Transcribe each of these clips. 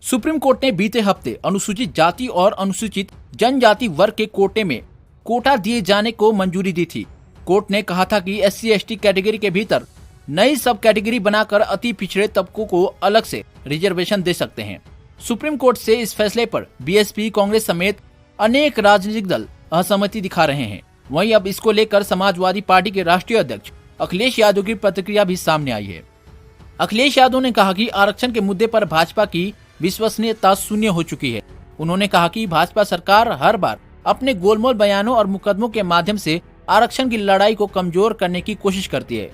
Supreme court ने बीते हफ्ते अनुसूचित जाति और अनुसूचित जनजाति वर्ग के कोटे में कोटा दिए जाने को मंजूरी दी थी। कोर्ट ने कहा था कि SC/ST कैटेगरी के भीतर नई सब कैटेगरी बनाकर अति पिछड़े तबकों को अलग से रिजर्वेशन दे सकते हैं। सुप्रीम कोर्ट से इस फैसले पर BSP, कांग्रेस समेत अनेक राजनीतिक दल असहमति दिखा रहे हैं। वहीं अब इसको लेकर समाजवादी पार्टी के राष्ट्रीय अध्यक्ष अखिलेश यादव की प्रतिक्रिया भी सामने आई है। अखिलेश यादव ने कहा कि आरक्षण के मुद्दे पर भाजपा की विश्वसनीयता शून्य हो चुकी है। उन्होंने कहा कि भाजपा सरकार हर बार अपने गोलमोल बयानों और मुकदमों के माध्यम से आरक्षण की लड़ाई को कमजोर करने की कोशिश करती है।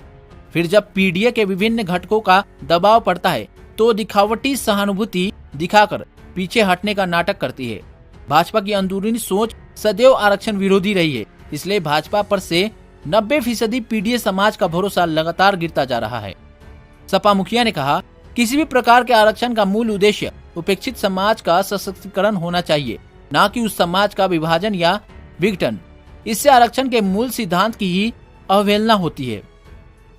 फिर जब पीडीए के विभिन्न घटकों का दबाव पड़ता है तो दिखावटी सहानुभूति दिखाकर पीछे हटने का नाटक करती है। भाजपा की अंदरूनी सोच सदैव आरक्षण विरोधी रही है, इसलिए भाजपा पर से 90% पीडीए समाज का भरोसा लगातार गिरता जा रहा है। सपा मुखिया ने कहा, किसी भी प्रकार के आरक्षण का मूल उद्देश्य उपेक्षित समाज का सशक्तिकरण होना चाहिए, न कि उस समाज का विभाजन या विघटन। इससे आरक्षण के मूल सिद्धांत की ही अवहेलना होती है।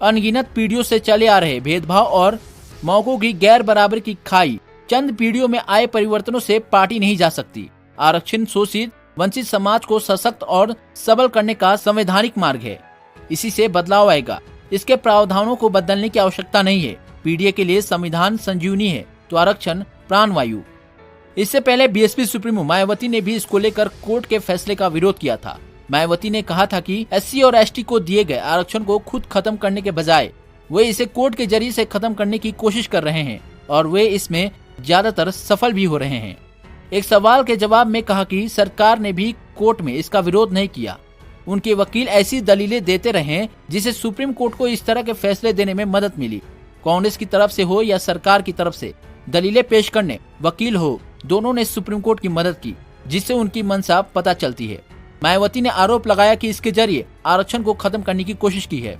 अनगिनत पीढ़ियों से चले आ रहे भेदभाव और मौकों की गैर बराबरी की खाई चंद पीढ़ियों में आए परिवर्तनों से पाटी नहीं जा सकती। आरक्षण शोषित वंचित समाज को सशक्त और सबल करने का संवैधानिक मार्ग है। इसी से बदलाव आएगा। इसके प्रावधानों को बदलने की आवश्यकता नहीं है। पीडीए के लिए संविधान संजीवनी है तो आरक्षण प्राणवायु। इससे पहले बीएसपी सुप्रीमो मायावती ने भी इसको लेकर कोर्ट के फैसले का विरोध किया था। मायावती ने कहा था कि SC और ST को दिए गए आरक्षण को खुद खत्म करने के बजाय वे इसे कोर्ट के जरिए से खत्म करने की कोशिश कर रहे हैं और वे इसमें ज्यादातर सफल भी हो रहे हैं। एक सवाल के जवाब में कहा कि सरकार ने भी कोर्ट में इसका विरोध नहीं किया। उनके वकील ऐसी दलीलें देते रहे जिसे सुप्रीम कोर्ट को इस तरह के फैसले देने में मदद मिली। कांग्रेस की तरफ से हो या सरकार की तरफ से दलीलें पेश करने वकील हो, दोनों ने सुप्रीम कोर्ट की मदद की, जिससे उनकी मंशा पता चलती है। मायावती ने आरोप लगाया कि इसके जरिए आरक्षण को खत्म करने की कोशिश की है।